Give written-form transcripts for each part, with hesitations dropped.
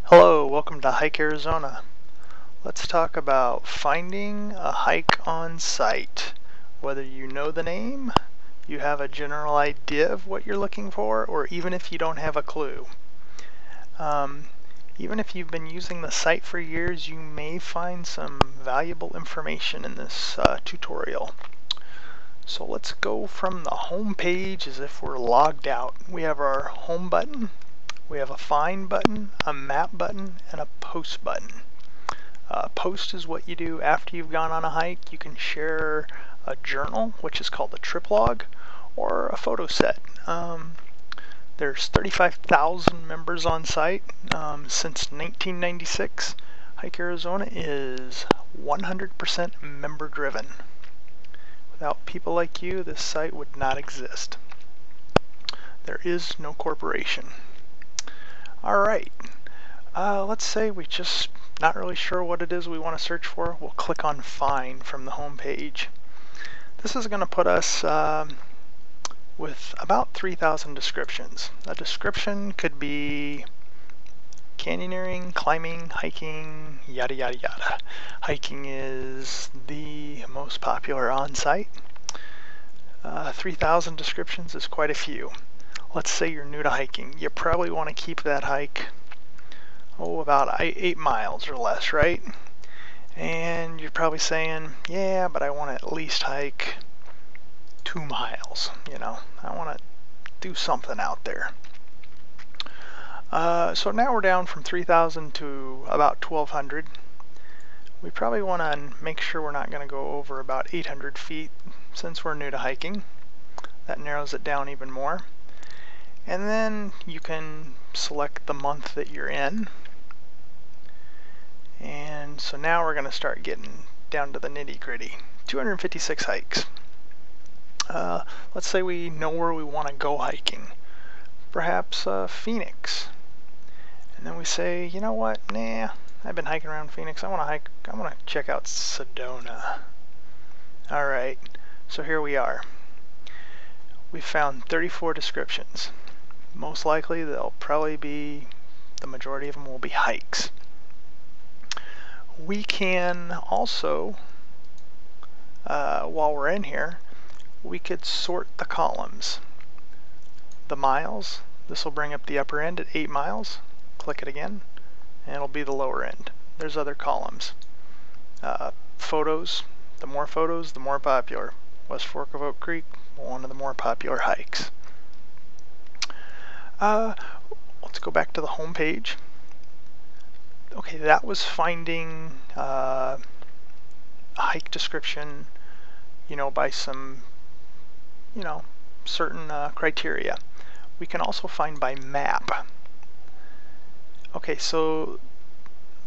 Hello, welcome to Hike Arizona. Let's talk about finding a hike on site. Whether you know the name, you have a general idea of what you're looking for, or even if you don't have a clue. Even if you've been using the site for years, you may find some valuable information in this tutorial. So let's go from the home page as if we're logged out. We have our home button. We have a find button, a map button, and a post button. Post is what you do after you've gone on a hike. You can share a journal, which is called a trip log, or a photo set. There's 35,000 members on site. Since 1996, Hike Arizona is 100% member driven. Without people like you, this site would not exist. There is no corporation. Alright, let's say we just not really sure what it is we want to search for. We'll click on Find from the home page. This is going to put us with about 3,000 descriptions. A description could be canyoneering, climbing, hiking, yada yada yada. Hiking is the most popular on site. 3,000 descriptions is quite a few. Let's say you're new to hiking. You probably want to keep that hike, about 8 miles or less, right? And you're probably saying, yeah, but I want to at least hike 2 miles. I want to do something out there. So now we're down from 3,000 to about 1,200. We probably want to make sure we're not going to go over about 800 feet since we're new to hiking. That narrows it down even more. And then you can select the month that you're in. And so now we're going to start getting down to the nitty-gritty. 256 hikes. Let's say we know where we want to go hiking. Perhaps Phoenix. And then we say, you know what? Nah, I've been hiking around Phoenix. I want to check out Sedona. Alright, so here we are. We found 34 descriptions. Most likely they'll probably be, the majority of them will be hikes. We can also, while we're in here, we could sort the columns. The miles, this will bring up the upper end at 8 miles. Click it again, and it'll be the lower end. There's other columns. Photos, the more popular. West Fork of Oak Creek, one of the more popular hikes. Let's go back to the home page. Okay, that was finding a hike description, by some, certain criteria. We can also find by map. Okay, so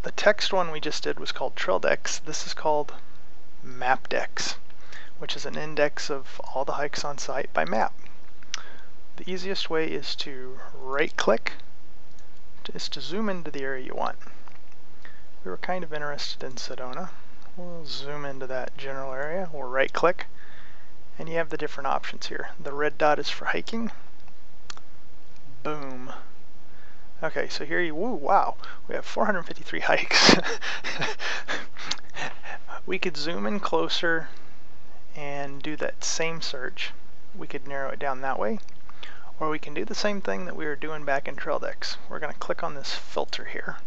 the text one we just did was called Traildex. This is called Mapdex, which is an index of all the hikes on site by map. The easiest way is to right-click, is to zoom into the area you want. We were kind of interested in Sedona. We'll zoom into that general area. We'll right-click, and you have the different options here. The red dot is for hiking. Boom. Okay, so here wow, we have 453 hikes. We could zoom in closer and do that same search. We could narrow it down that way. Or we can do the same thing that we were doing back in Traildex. We're going to click on this filter here,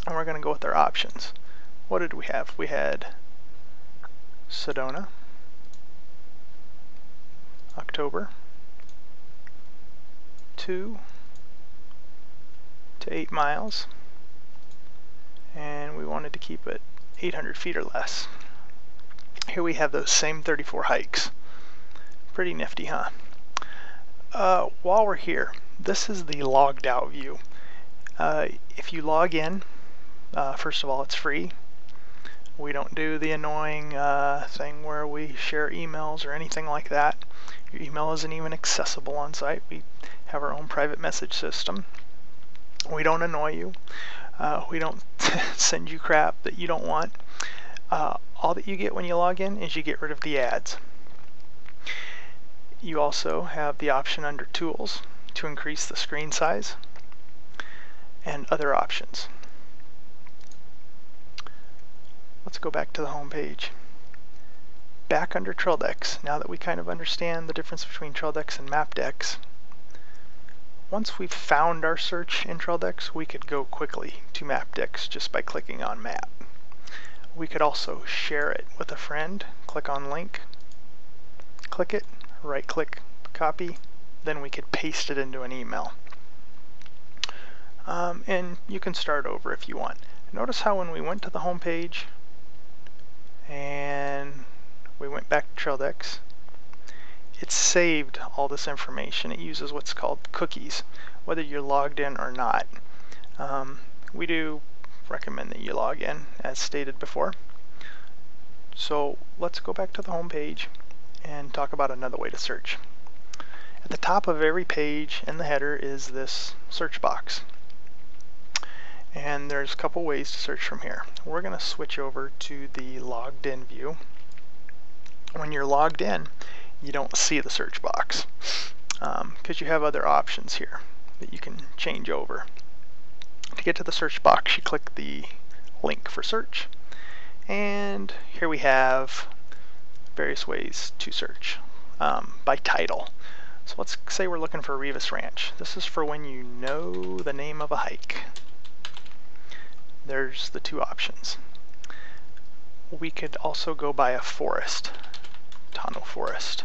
and we're going to go with our options. What did we have? We had Sedona, October, 2 to 8 miles, and we wanted to keep it 800 feet or less. Here we have those same 34 hikes. Pretty nifty, huh? While we're here, this is the logged out view. If you log in, first of all, it's free. We don't do the annoying thing where we share emails or anything like that. Your email isn't even accessible on site. We have our own private message system. We don't annoy you. We don't send you crap that you don't want. All that you get when you log in is you get rid of the ads. You also have the option under Tools to increase the screen size. And and other options. Let's go back to the home page. Back under TrailDex, now that we kind of understand the difference between TrailDex and Mapdex, once we've found our search in TrailDex, we could go quickly to Mapdex just by clicking on Map. We could also share it with a friend, click on link, click it, right click, copy, then we could paste it into an email. And you can start over if you want. Notice how when we went to the home page and we went back to TrailDex, it saved all this information. It uses what's called cookies, whether you're logged in or not. We do recommend that you log in, as stated before. So let's go back to the home page and talk about another way to search. At the top of every page in the header is this search box. And there's a couple ways to search from here. We're going to switch over to the logged in view. When you're logged in, you don't see the search box because you have other options here that you can change over. To get to the search box, you click the link for search, and here we have various ways to search by title. So let's say we're looking for Rivas Ranch. This is for when you know the name of a hike. There's the two options. We could also go by a forest, Tonto Forest.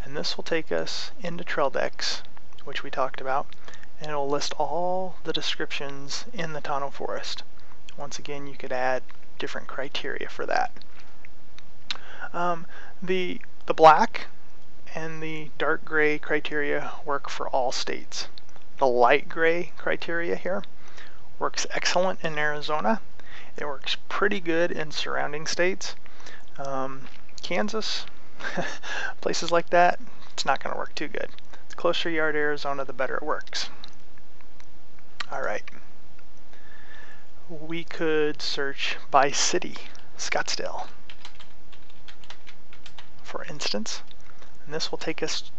And this will take us into TrailDex, which we talked about, and it'll list all the descriptions in the Tonto Forest. Once again, you could add different criteria for that. The black and the dark gray criteria work for all states. The light gray criteria here works excellent in Arizona. It works pretty good in surrounding states. Kansas, places like that, it's not going to work too good. The closer you are to Arizona, the better it works. Alright. We could search by city, Scottsdale, for instance. And this will take us,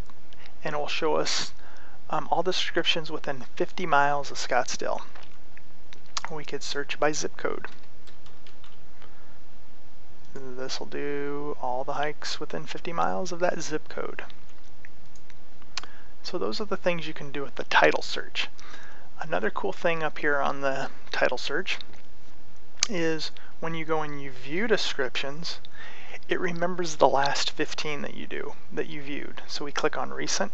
and it will show us all the descriptions within 50 miles of Scottsdale. We could search by zip code. This will do all the hikes within 50 miles of that zip code. So those are the things you can do with the title search. Another cool thing up here on the title search is when you go and you view descriptions, it remembers the last 15 that you viewed. So we click on recent.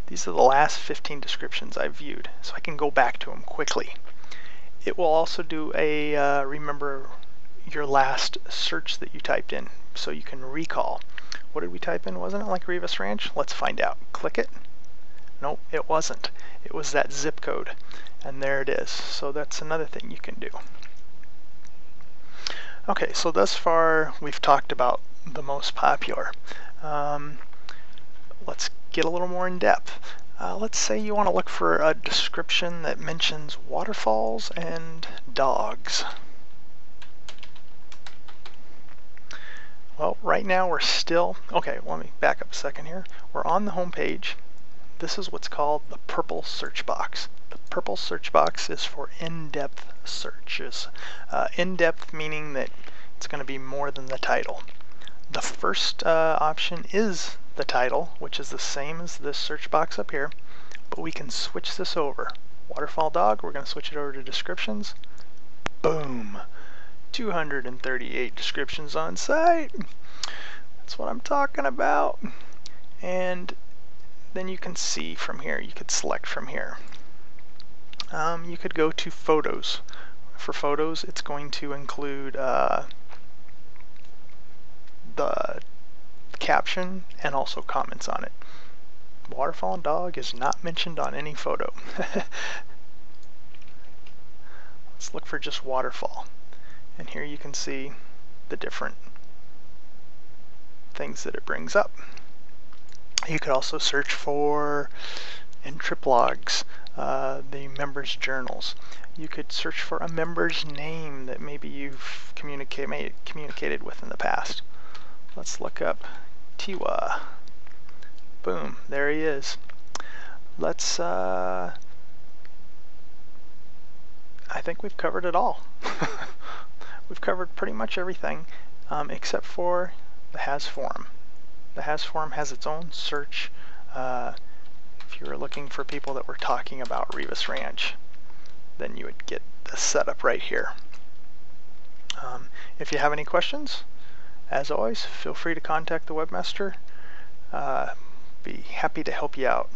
These are the last 15 descriptions I've viewed, so I can go back to them quickly. It will also do a remember your last search that you typed in, so you can recall. What did we type in? Wasn't it like Rivas Ranch? Let's find out. Click it. Nope, it wasn't. It was that zip code, and there it is. So that's another thing you can do. Okay, so thus far we've talked about the most popular. Let's get a little more in depth. Let's say you want to look for a description that mentions waterfalls and dogs. Well, right now we're still, okay, let me back up a second here. We're on the home page. This is what's called the purple search box. The purple search box is for in-depth searches. In-depth meaning that it's going to be more than the title. The first option is the title, which is the same as this search box up here, but we can switch this over. Waterfall dog, we're going to switch it over to descriptions. Boom! 238 descriptions on site. That's what I'm talking about. And then you can see from here, you could select from here. You could go to photos. For photos, it's going to include the caption and also comments on it. Waterfall and dog is not mentioned on any photo. Let's look for just waterfall. And here you can see the different things that it brings up. You could also search for in trip logs, the members' journals. You could search for a member's name that maybe you've communicated with in the past. Let's look up Tiwa. Boom, there he is. Let's I think we've covered it all. We've covered pretty much everything except for the Has forum. The Has forum has its own search if you were looking for people that were talking about Rivas Ranch. Then you would get the setup right here. If you have any questions, as always, feel free to contact the webmaster. Be happy to help you out.